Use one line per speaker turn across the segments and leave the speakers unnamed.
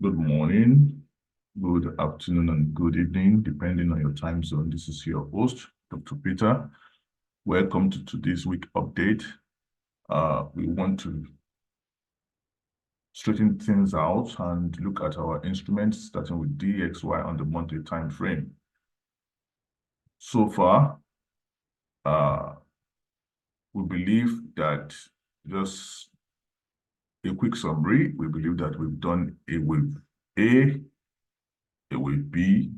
Good morning, good afternoon, and good evening, depending on your time zone. This is your host, Dr. Peter. Welcome to today's week update. We want to straighten things out and look at our instruments, starting with DXY on the monthly time frame. So far, we believe that, just a quick summary, we believe that we've done a wave A, a wave B,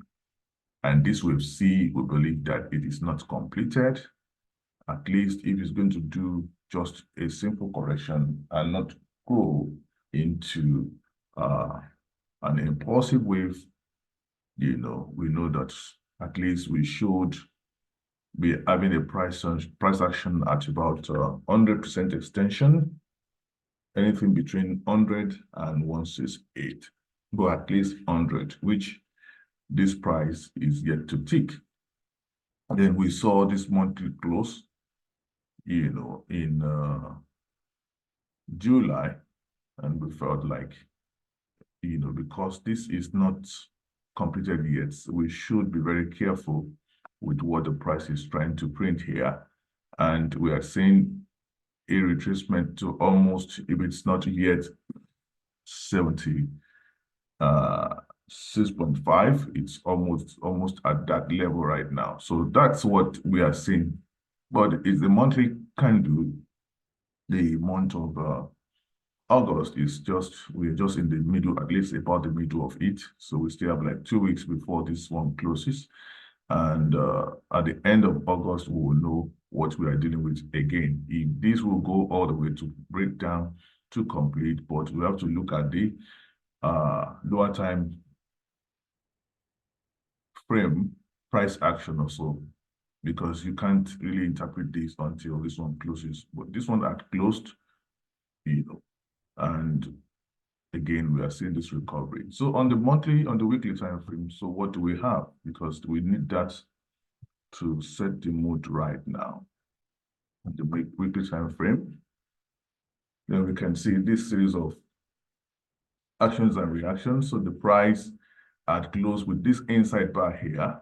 and this wave C, we believe that it is not completed, at least if it's going to do just a simple correction and not go into an impulsive wave. We know that at least we should be having a price action at about 100% extension, anything between 100 and 168, but at least 100, which this price is yet to tick. Then we saw this monthly close, in July, and we felt like, because this is not completed yet, so we should be very careful with what the price is trying to print here. And we are seeing a retracement to almost, if it's not yet 6.5, it's almost at that level right now. So that's what we are seeing. But it's the monthly candle. The month of August is we're just in the middle, at least about the middle of it. So we still have like 2 weeks before this one closes. And at the end of August, we will know what we are dealing with again. If this will go all the way to breakdown to complete, but we have to look at the lower time frame price action also, because you can't really interpret this until this one closes. But this one had closed, and again, we are seeing this recovery. So on the weekly time frame, so what do we have? Because we need that to set the mood right now. The weekly time frame, then we can see this series of actions and reactions. So the price had closed with this inside bar here.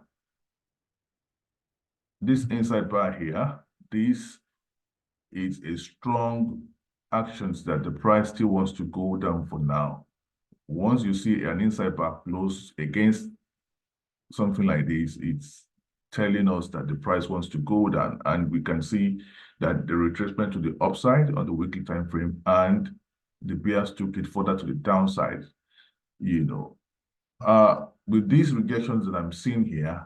This inside bar here, this is a strong actions that the price still wants to go down for now. Once you see an inside bar close against something like this, it's telling us that the price wants to go down, and we can see that the retracement to the upside on the weekly time frame, and the bears took it further to the downside. With these rejections that I'm seeing here,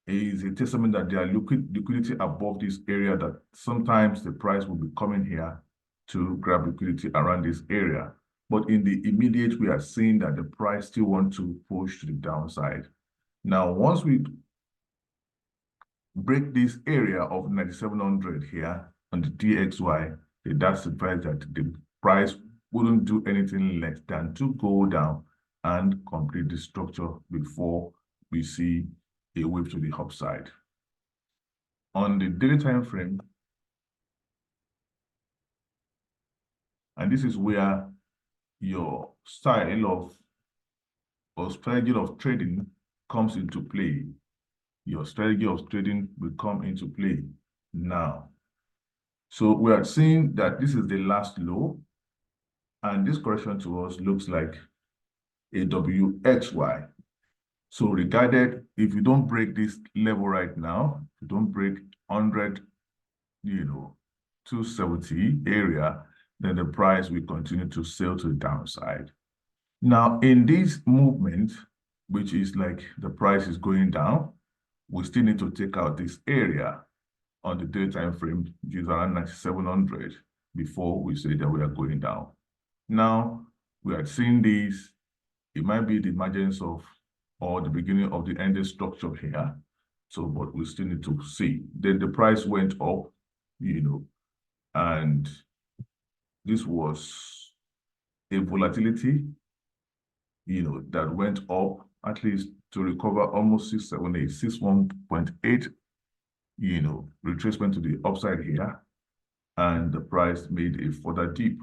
is a testament that there are liquidity above this area, that sometimes the price will be coming here to grab liquidity around this area. But in the immediate, we are seeing that the price still wants to push to the downside. Now, once we break this area of 9,700 here on the DXY, that signifies that the price wouldn't do anything less than to go down and complete the structure before we see a wave to the upside. On the daily time frame, and this is where your style of or strategy of trading comes into play. Your strategy of trading will come into play now. So we are seeing that this is the last low, and this correction to us looks like a WXY. So regarded, if you don't break this level right now, if you don't break 100, 270 area, then the price will continue to sail to the downside. Now, in this movement, which is like the price is going down, we still need to take out this area on the daily time frame, which is around 9,700, before we say that we are going down. Now, we are seeing this, it might be the emergence of, or the beginning of the ending structure here. So, but we still need to see. Then the price went up, and this was a volatility, that went up at least to recover almost 678, 61.8, retracement to the upside here, and the price made a further dip.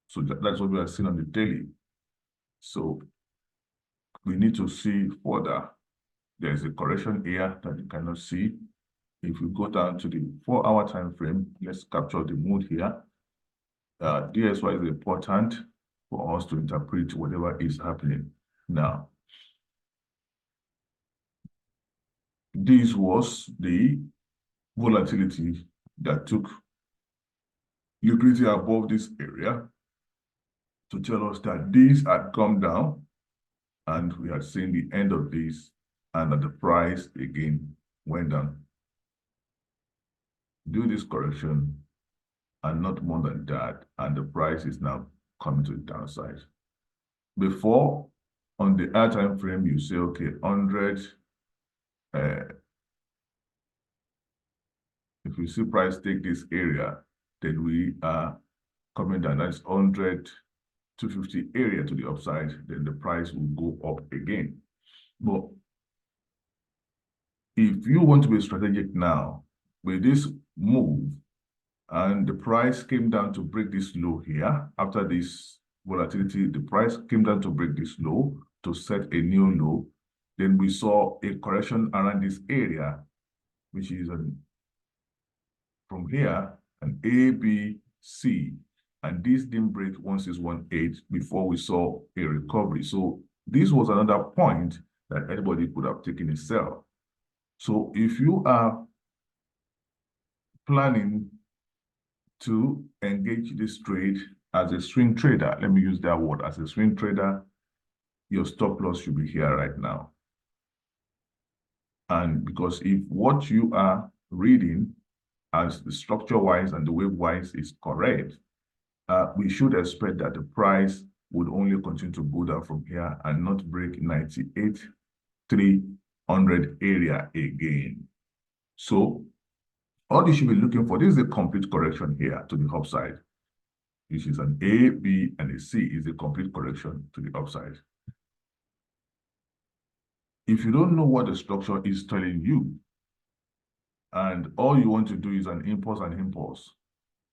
So that's what we are seeing on the daily. So we need to see further. There's a correction here that you cannot see. If we go down to the 4-hour time frame, let's capture the mood here. DSY is important for us to interpret whatever is happening. Now, this was the volatility that took liquidity above this area to tell us that this had come down and we had seen the end of this and that the price again went down. Do this correction and not more than that, and the price is now coming to the downside. Before, on the higher time frame, you say, okay, 100, if you see price take this area, then we are coming down. That's 100, 250 area to the upside, then the price will go up again. But if you want to be strategic now, with this move, and the price came down to break this low here, after this volatility, the price came down to break this low to set a new low. Then we saw a correction around this area, which is from here, an A, B, C. And this didn't break 1618 before we saw a recovery. So this was another point that anybody could have taken a sell. So if you are planning to engage this trade as a swing trader, let me use that word, as a swing trader, your stop loss should be here right now. And because if what you are reading as the structure-wise and the wave-wise is correct, we should expect that the price would only continue to go down from here and not break 98,300 area again. So all you should be looking for, this is a complete correction here to the upside, which is an A, B, and a C is a complete correction to the upside. If you don't know what the structure is telling you, and all you want to do is an impulse and impulse,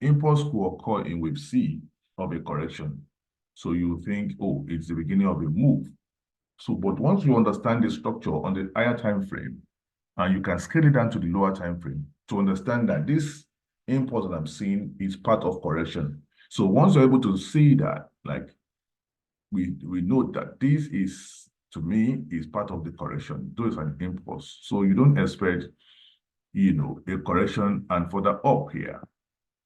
impulse could occur in wave C of a correction. So you think, oh, it's the beginning of a move. So, but once you understand the structure on the higher time frame, and you can scale it down to the lower time frame to understand that this impulse that I'm seeing is part of correction. So once you're able to see that, like we know that this is, to me, is part of the correction. Though it's an impulse. So you don't expect, you know, a correction and further up here.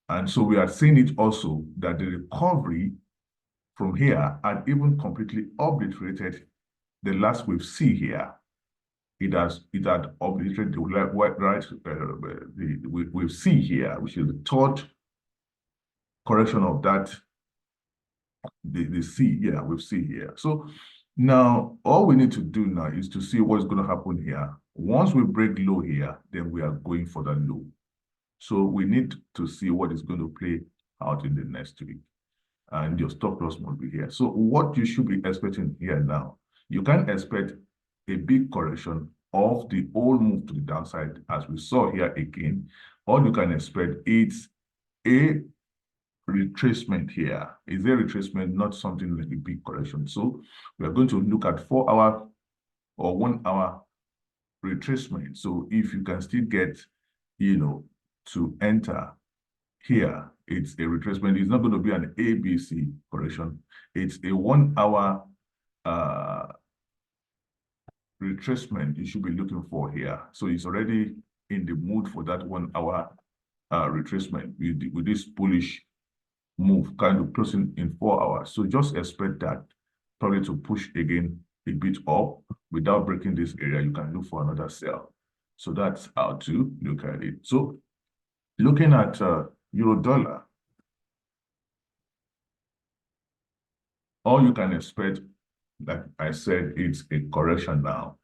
And so we are seeing it also that the recovery from here had even completely obliterated the last wave C here. It had obliterated the wave C here, which is the third correction of that, the C, yeah, wave C here. So now all we need to do now is to see what's going to happen here. Once we break low here, then we are going for the low. So we need to see what is going to play out in the next week. And your stop loss must be here. So what you should be expecting here now, you can expect a big correction of the old move to the downside, as we saw here again. All you can expect is a retracement here. Is a retracement, not something like a big correction. So we are going to look at 4-hour or 1-hour retracement. So if you can still get, you know, to enter here, it's a retracement. It's not going to be an ABC correction. It's a 1-hour retracement you should be looking for here. So it's already in the mood for that 1-hour retracement with this bullish move kind of closing in 4 hours. So just expect that probably to push again a bit up without breaking this area. You can look for another sell. So that's how to look at it. So looking at euro dollar, all you can expect, like I said, it's a correction now.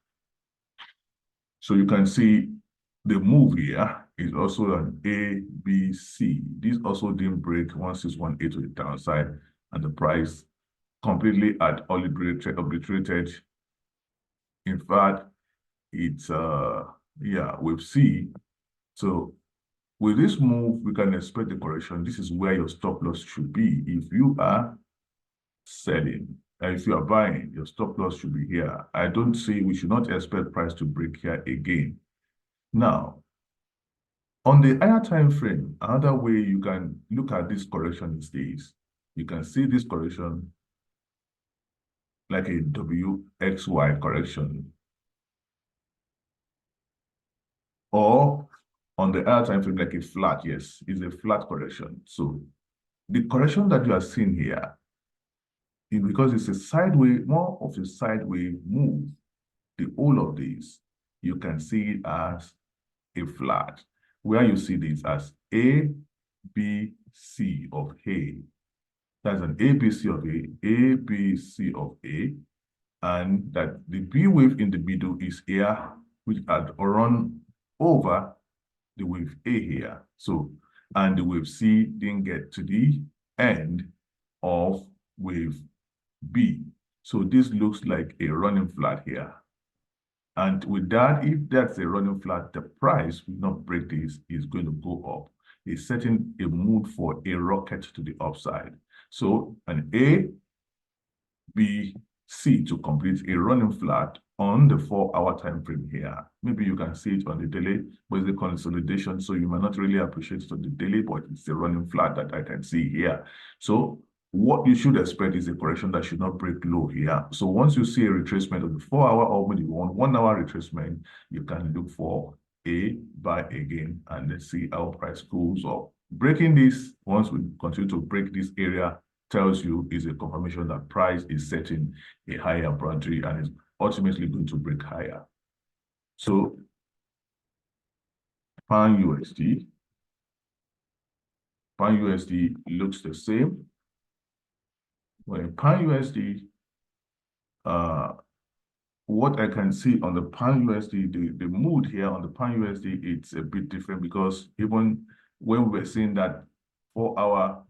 So you can see the move here is also an A, B, C. This also didn't break 1618 to the downside, and the price completely had obliterated. In fact, it's with C. So with this move, we can expect the correction. This is where your stop loss should be if you are selling. if you are buying, your stop loss should be here. I don't say we should not expect price to break here again. Now, on the higher time frame, another way you can look at this correction is this. You can see this correction like a WXY correction. Or on the higher time frame, like a flat, yes, it's a flat correction. So the correction that you are seeing here, because it's a sideways, more of a sideways move, the whole of this, you can see it as a flat, where you see this as A, B, C of A. That's an ABC of A, A, B, C of A, and that the B wave in the middle is here, which had run over the wave A here. So, and the wave C didn't get to the end of wave B. So this looks like a running flat here. And with that, if that's a running flat, the price will not break this, is going to go up. It's setting a mood for a rocket to the upside. So an A, B, C to complete a running flat on the 4-hour time frame here. Maybe you can see it on the daily, but it's a consolidation, so you might not really appreciate it on the daily, but it's a running flat that I can see here. So what you should expect is a correction that should not break low here. So once you see a retracement of the 4-hour or maybe 1-hour retracement, you can look for a buy again, and let's see how price goes up. Breaking this, once we continue to break this area, tells you is a confirmation that price is setting a higher boundary and is ultimately going to break higher. So pound USD looks the same. When pound USD, what I can see on the pound USD, the mood here on the pound USD, it's a bit different, because even when we're seeing that 4-hour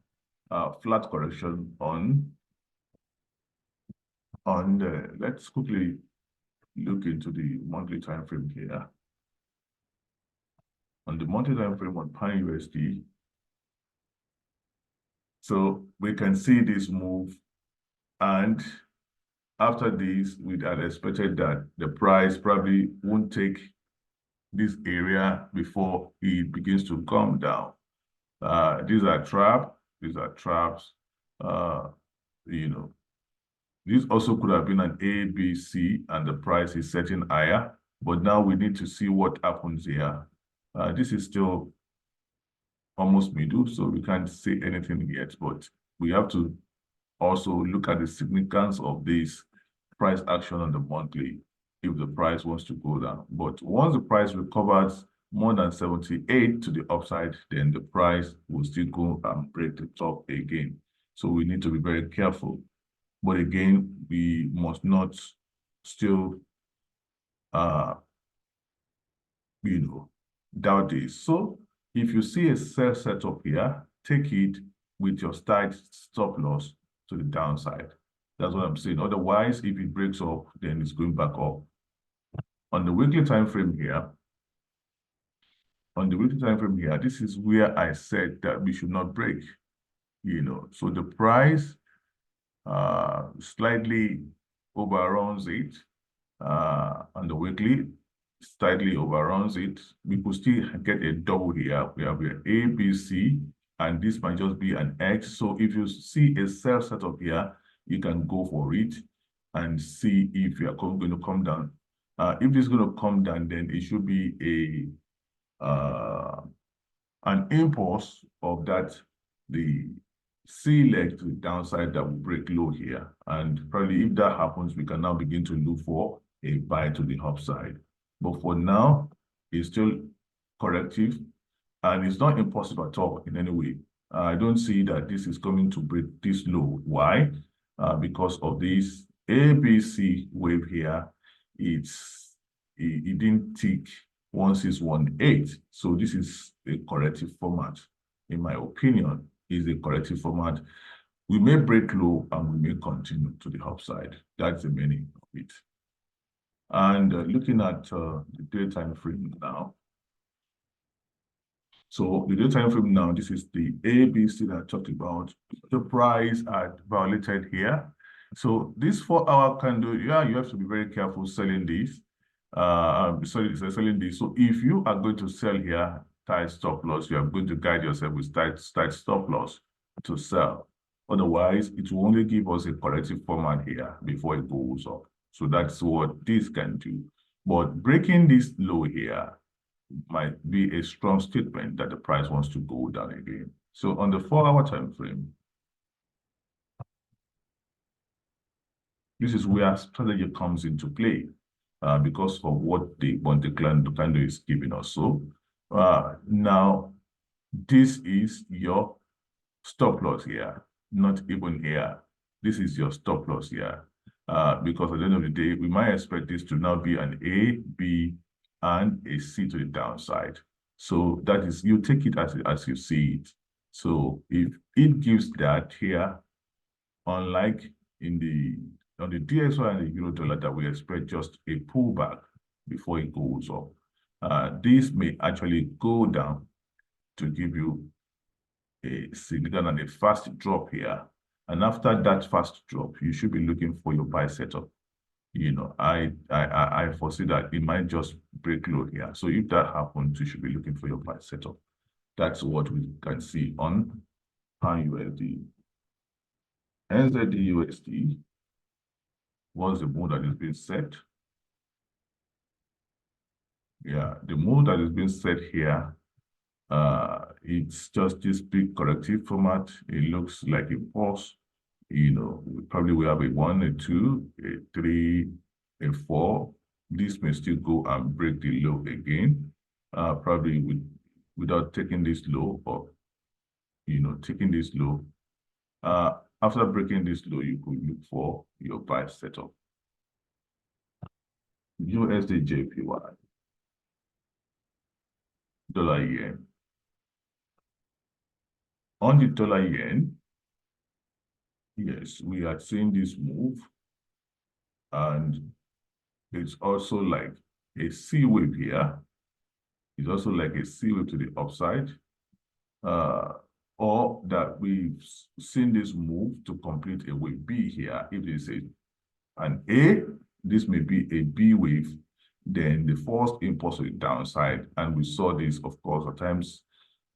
flat correction on the, let's quickly look into the monthly time frame here. On the monthly time frame on pound USD, so we can see this move, and after this, we had expected that the price probably won't take this area before it begins to come down. These are traps. You know, this also could have been an A, B, C, and the price is setting higher. But now we need to see what happens here. This is still almost middle, so we can't say anything yet. But we have to also look at the significance of this price action on the monthly if the price wants to go down. But once the price recovers more than 78 to the upside, then the price will still go and break the top again. So we need to be very careful. But again, we must not still, doubt this. So if you see a sell setup here, take it with your stop loss to the downside. That's what I'm saying. Otherwise, if it breaks up, then it's going back up. On the weekly time frame here, this is where I said that we should not break. So the price slightly overruns it on the weekly, slightly overruns it. We could still get a double here. We have a B, C, and this might just be an X. So if you see a sell setup here, you can go for it and see if you are going to come down. If this is going to come down, then it should be an impulse of that, the C leg to the downside that will break low here. And probably if that happens, we can now begin to look for a buy to the upside. But for now, it's still corrective, and it's not impossible at all in any way. I don't see that this is coming to break this low. Why? Because of this ABC wave here, it didn't tick 1618. So this is a corrective format, in my opinion, is a corrective format. We may break low and we may continue to the upside. That's the meaning of it. And looking at the daily time frame now. So the daily time frame now, this is the ABC that I talked about. The price had violated here. So this 4-hour candle, yeah, you have to be very careful selling this. Selling this. So if you are going to sell here, tight stop loss, you are going to guide yourself with tight stop loss to sell. Otherwise, it will only give us a corrective format here before it goes up. So that's what this can do. But breaking this low here might be a strong statement that the price wants to go down again. So on the 4-hour time frame, this is where strategy comes into play because of what the candle is giving us. So now this is your stop loss here, not even here. This is your stop loss here. Because at the end of the day, we might expect this to now be an A, B, and a C to the downside. So that is, you take it as you see it. So if it gives that here, unlike on the DXY and the euro dollar that we expect just a pullback before it goes up, this may actually go down to give you a significant and a fast drop here. And after that fast drop, you should be looking for your buy setup. You know, I foresee that it might just break low here. So if that happens, you should be looking for your buy setup. That's what we can see on pound USD. Nzdusd USD was the move that is being set. Yeah, the move that is being set here, it's just this big corrective format. It looks like a pause. You know, we probably will have a 1, a 2, a 3, a 4. This may still go and break the low again, probably without taking this low or, you know, taking this low. After breaking this low, you could look for your buy setup. USD JPY, dollar yen. On the dollar yen, yes, we are seeing this move, and it's also like a C wave here. It's also like a C wave to the upside, or that we've seen this move to complete a wave B here. If they say an A, this may be a B wave, then the first impulse to the downside, and we saw this, of course, at times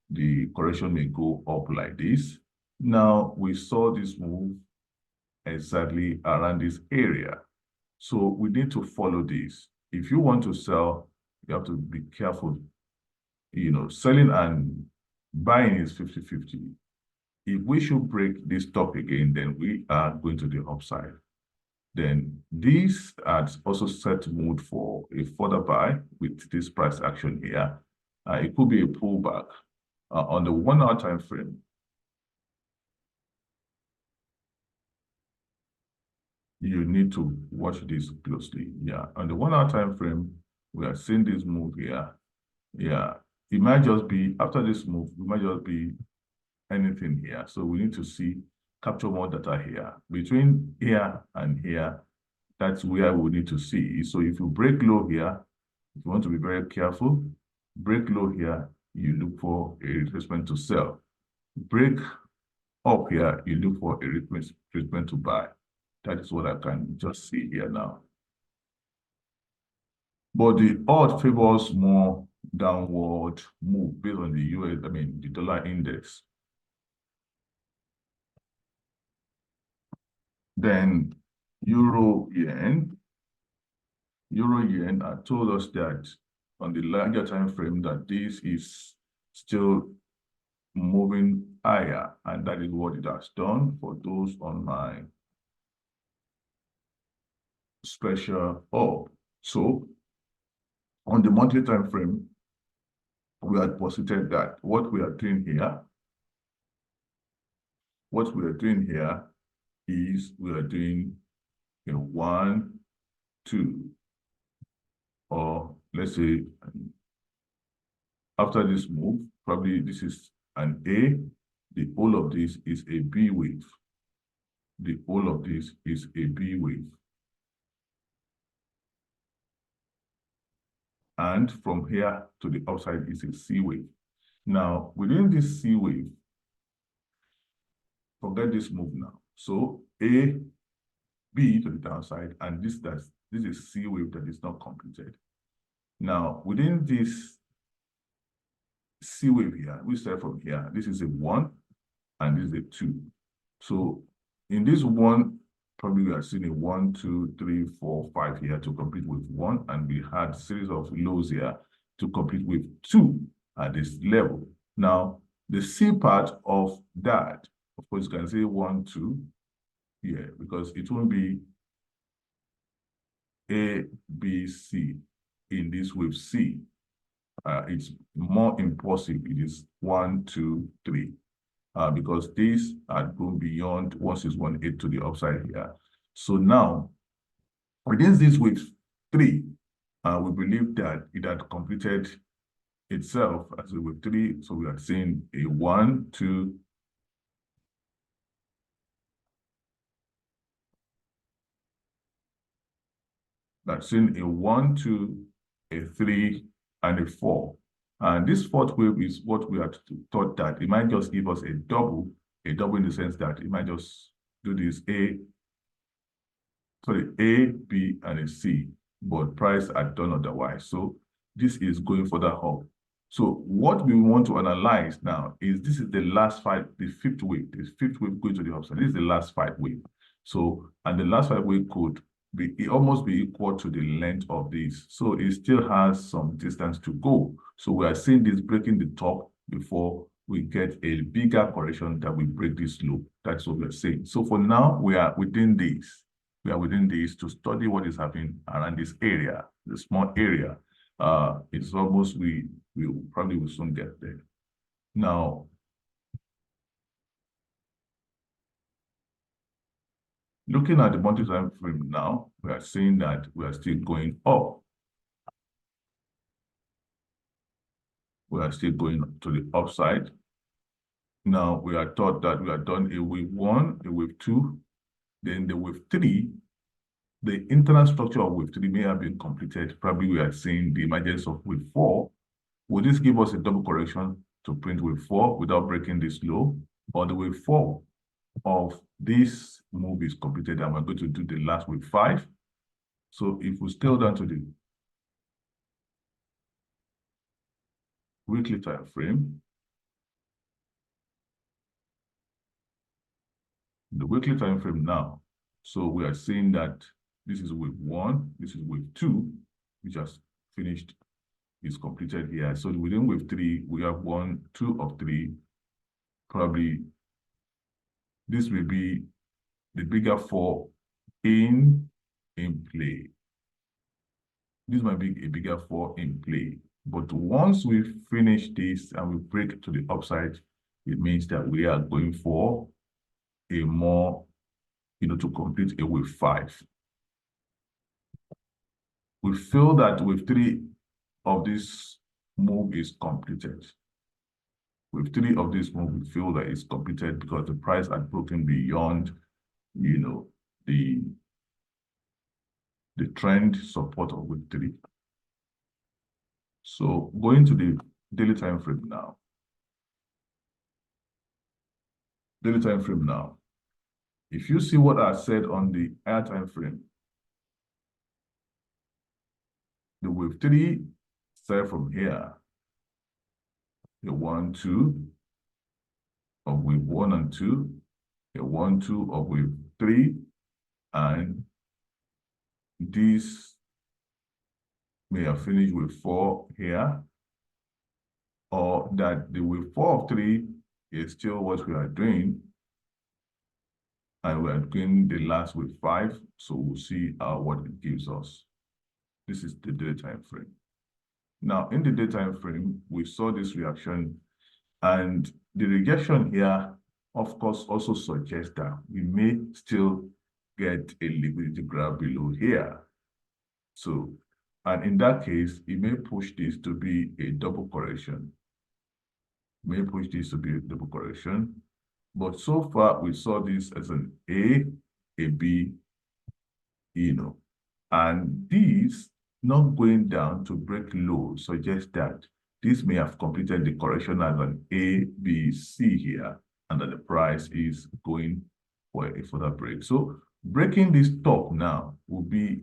the correction may go up like this. Now, we saw this move exactly around this area. So we need to follow this. If you want to sell, you have to be careful. You know, selling and buying is 50-50. If we should break this top again, then we are going to the upside. Then this has also set mood for a further buy with this price action here. It could be a pullback on the 1-hour time frame. You need to watch this closely. Yeah, on the 1-hour time frame, we are seeing this move here. Yeah, it might just be after this move, it might just be anything here. So we need to capture more data here. Between here and here, that's where we need to see. So if you break low here, if you want to be very careful, break low here, you look for a retracement to sell. Break up here, you look for a retracement to buy. That is what I can just see here now. But the odd favors more downward move based on the the dollar index. Then Euro yen, told us that on the larger time frame that this is still moving higher, and that is what it has done for those on my special up. So on the monthly time frame, we had posited that what we are doing here is we are doing a 1, 2, or let's say after this move, probably this is an A, the whole of this is a B wave. The whole of this is a B wave. And from here to the upside is a C wave. Now, within this C wave, forget this move now. So A B to the downside, and this is C wave that is not completed. Now, within this C wave here, we start from here. This is a 1 and this is a 2. So in this one, probably we are seeing a 1, 2, 3, 4, 5 here to complete with 1, and we had a series of lows here to complete with 2 at this level. Now, the C part of that, of course, you can say 1, 2 here, because it won't be A, B, C in this wave C. It's more impulsive. It is 1, 2, 3. Because these are going beyond 1618 to the upside here. So now, within this wave 3, we believe that it had completed itself as a wave 3. So we are seeing a 1, 2, that's in a 1, 2, a 3, and a 4. And this fourth wave is what we had thought that it might just give us a double in the sense that it might just do this A, B, and a C, but price had done otherwise. So this is going further up. So what we want to analyze now is this is the last five, the fifth wave going to the upside. This is the last 5 wave. So, and the last 5 wave could be almost be equal to the length of this. So it still has some distance to go. So we are seeing this breaking the top before we get a bigger correction that will break this low. That's what we're saying. So for now, we are within this. We are within this to study what is happening around this area, the small area. It's almost, we probably will soon get there. Now, looking at the monthly time frame now, we are seeing that we are still going up. We are still going to the upside. Now, we are taught that we are done a wave 1, a wave 2, then the wave 3. The internal structure of wave 3 may have been completed. Probably we are seeing the emergence of wave 4. Will this give us a double correction to print wave 4 without breaking this low? Or the wave 4 of this move is completed and we're going to do the last wave 5. So if we scale down to the weekly time frame, the weekly time frame now, so we are seeing that this is wave 1, this is wave 2, which has finished, is completed here. So within wave 3, we have 1, 2 of 3. Probably this will be the bigger 4 in play. This might be a bigger 4 in play. But once we finish this and we break to the upside, it means that we are going for a more, to complete a wave 5. We feel that wave 3 of this move is completed. Wave 3 of this move, we feel that it's completed because the price had broken beyond, the trend support of wave 3. So going to the daily time frame now. Daily time frame now. If you see what I said on the higher time frame, the wave 3 started from here. The 1, 2 of wave 1 and 2, the 1, 2 of wave 3, and this may have finished with 4 here, or that the wave 4 of 3 is still what we are doing, and we are doing the last wave 5, so we'll see what it gives us. This is the daily time frame. Now, in the day time frame, we saw this reaction, and the rejection here, of course, also suggests that we may still get a liquidity grab below here. So, and in that case, it may push this to be a double correction. May push this to be a double correction. But so far, we saw this as an A B, and these not going down to break low suggests that this may have completed the correction as an A, B, C here, and that the price is going for a further break. So breaking this top now will be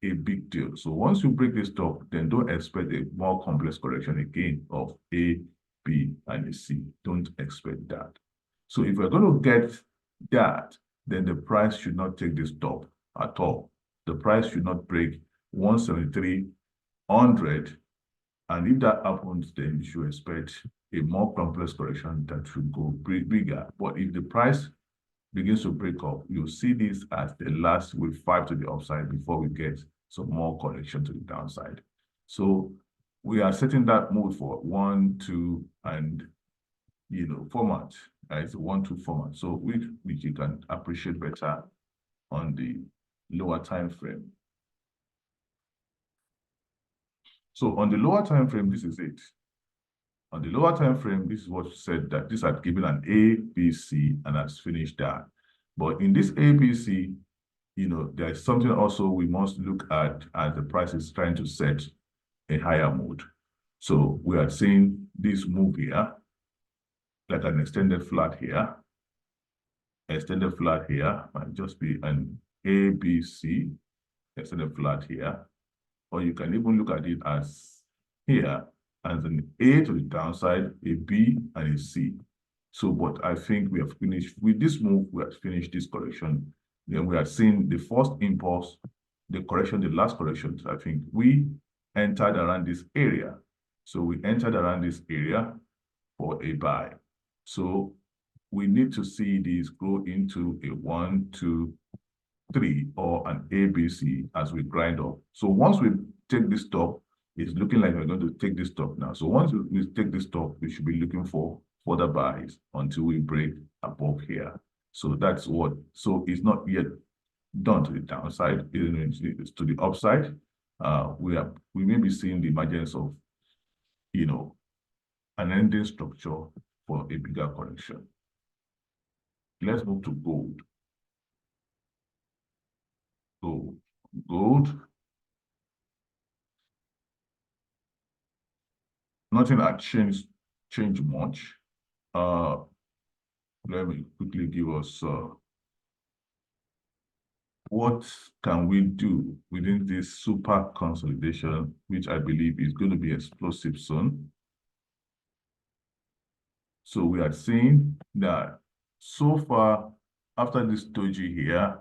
a big deal. So once you break this top, then don't expect a more complex correction again of A, B, and a C. Don't expect that. So if we're going to get that, then the price should not take this top at all. The price should not break 173.100. And if that happens, then you should expect a more complex correction that should go bigger. But if the price begins to break up, you'll see this as the last with 5 to the upside before we get some more correction to the downside. So we are setting that mode for 1, 2, and format. It's a 1-2 format. So which you can appreciate better on the lower time frame. So on the lower time frame, this is it. On the lower time frame, this is what said that this had given an A, B, C, and has finished that. But in this A, B, C, there's something also we must look at as the price is trying to set a higher mode. So we are seeing this move here, like an extended flat here. Extended flat here might just be an A, B, C, extended flat here. Or you can even look at it as here, as an A to the downside, a B, and a C. So, but I think we have finished with this move, we have finished this correction. Then we are seeing the first impulse, the correction, the last correction. I think we entered around this area. So we entered around this area for a buy. So we need to see this go into a 1, 2, 3 or an ABC as we grind up. So once we take this top, it's looking like we're going to take this top now. So once we take this top, we should be looking for further buys until we break above here. So that's what, so it's not yet done to the downside, it's to the upside. We may be seeing the emergence of, an ending structure for a bigger correction. Let's move to gold. Gold. Nothing had changed much. Let me quickly give us what can we do within this super consolidation, which I believe is going to be explosive soon. So we are seeing that so far after this doji here,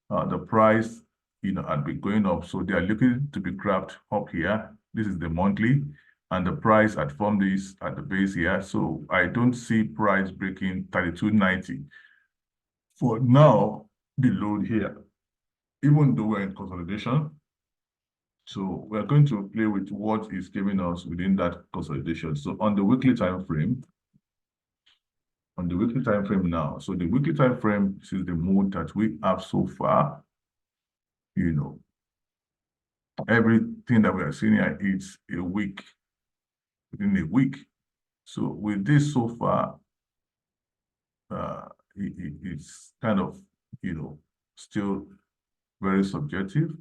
the price had been going up, so they are looking to be grabbed up here. This is the monthly, and the price had formed this at the base here. So I don't see price breaking 32.90 for now below here, even though we're in consolidation. So we're going to play with what is giving us within that consolidation. So on the weekly time frame, now, so the weekly time frame is the mode that we have so far. Everything that we are seeing here, it's a week, within a week. So with this so far, it's kind of, still very subjective.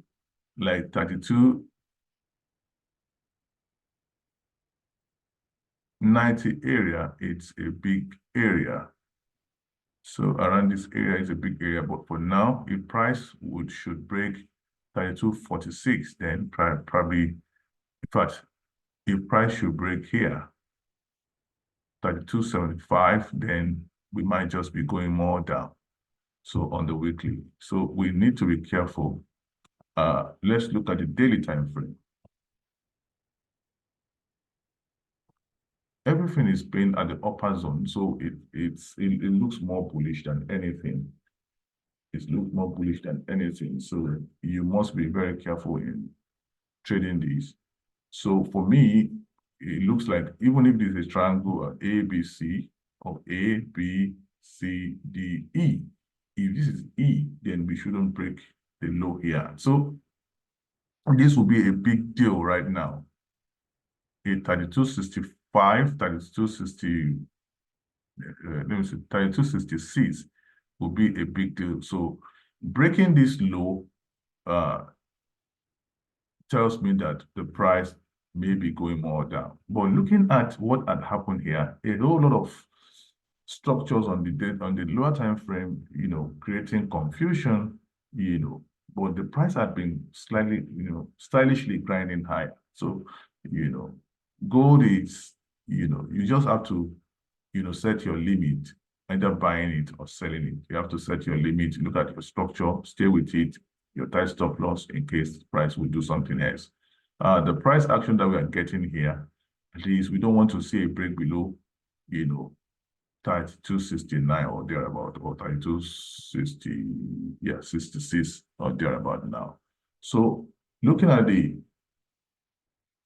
Like 32.90 area, it's a big area. So around this area is a big area, but for now, if price should break 32.46, then probably, in fact, if price should break here, 32.75, then we might just be going more down. So on the weekly, so we need to be careful. Let's look at the daily time frame. Everything is playing at the upper zone, so it looks more bullish than anything. It looks more bullish than anything. So you must be very careful in trading these. So for me, it looks like even if this is a triangle A, B, C, or A, B, C, D, E, if this is E, then we shouldn't break the low here. So this will be a big deal right now. A 32.65, 32.60, let me see, 32.66 will be a big deal. So breaking this low tells me that the price may be going more down. But looking at what had happened here, a whole lot of structures on the lower time frame, creating confusion but the price had been slightly, stylishly grinding higher. So, gold is, you just have to, set your limit, either buying it or selling it. You have to set your limit, look at your structure, stay with it, your tight stop loss in case the price will do something else. The price action that we are getting here, at least we don't want to see a break below, 32.69 or thereabout, or 32.60, yeah, 66 or thereabout now. So looking at the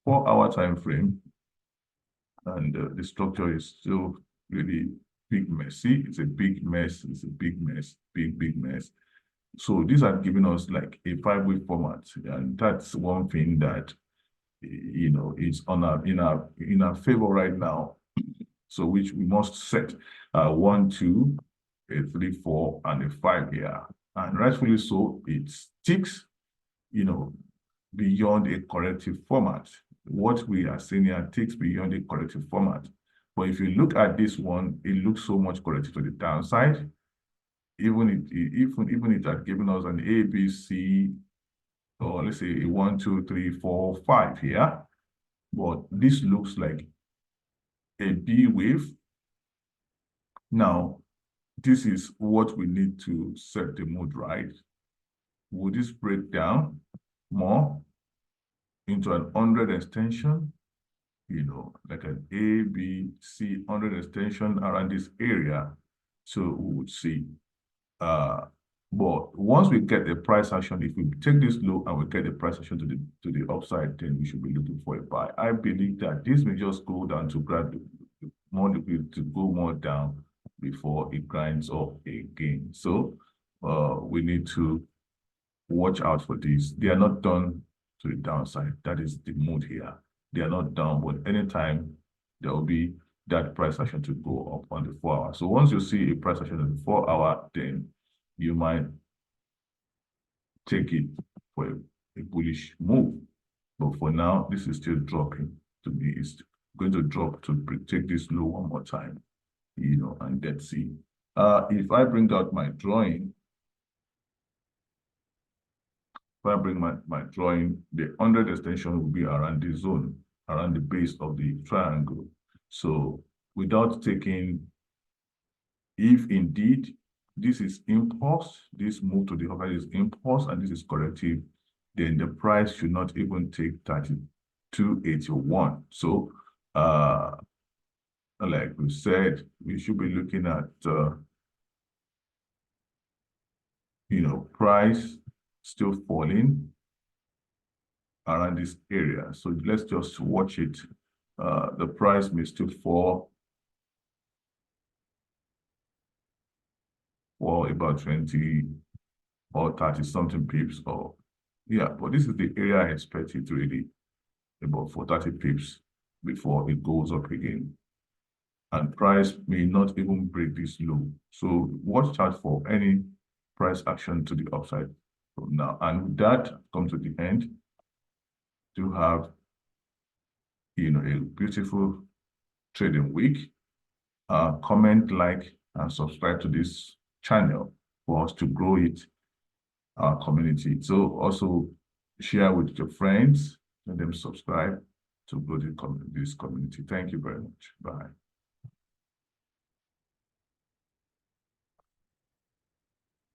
4-hour time frame, and the structure is still really big mess. See, it's a big mess. It's a big mess, big mess. So these are giving us like a 5-week format, and that's one thing that is in our favor right now. So which we must set 1, 2, a 3, 4, and a 5 here, and rightfully so. It sticks, beyond a corrective format. What we are seeing here takes beyond a corrective format. But if you look at this one, it looks so much corrective to the downside. Even it had given us an A, B, C, or let's say a 1, 2, 3, 4, 5 here. But this looks like a B wave. Now, this is what we need to set the mood right. Would this break down more into an 100 extension, like an A, B, C 100 extension around this area? So we would see. But once we get the price action, if we take this low and we get the price action to the upside, then we should be looking for a buy. I believe that this may just go down to grab more liquidity, to go more down before it grinds up again. So we need to watch out for these. They are not done to the downside. That is the mood here. They are not down, but anytime there will be that price action to go up on the 4-hour. So once you see a price action on the 4-hour, then you might take it for a bullish move. But for now, this is still dropping. To me, it's going to drop to take this low one more time, and let's see. If I bring out my drawing, the 100 extension will be around the zone, around the base of the triangle. So without taking, if indeed this is impulse, this move to the upside is impulse, and this is corrective, then the price should not even take 32.81. So like we said, we should be looking at price still falling around this area. So let's just watch it. The price may still fall for about 20 or 30 something pips, or but this is the area I expect it really about for 30 pips before it goes up again. And price may not even break this low. So watch out for any price action to the upside from now. And with that, come to the end. To have a beautiful trading week. Comment, like, and subscribe to this channel for us to grow it, our community. So also share with your friends, let them subscribe to grow this community. Thank you very much. Bye.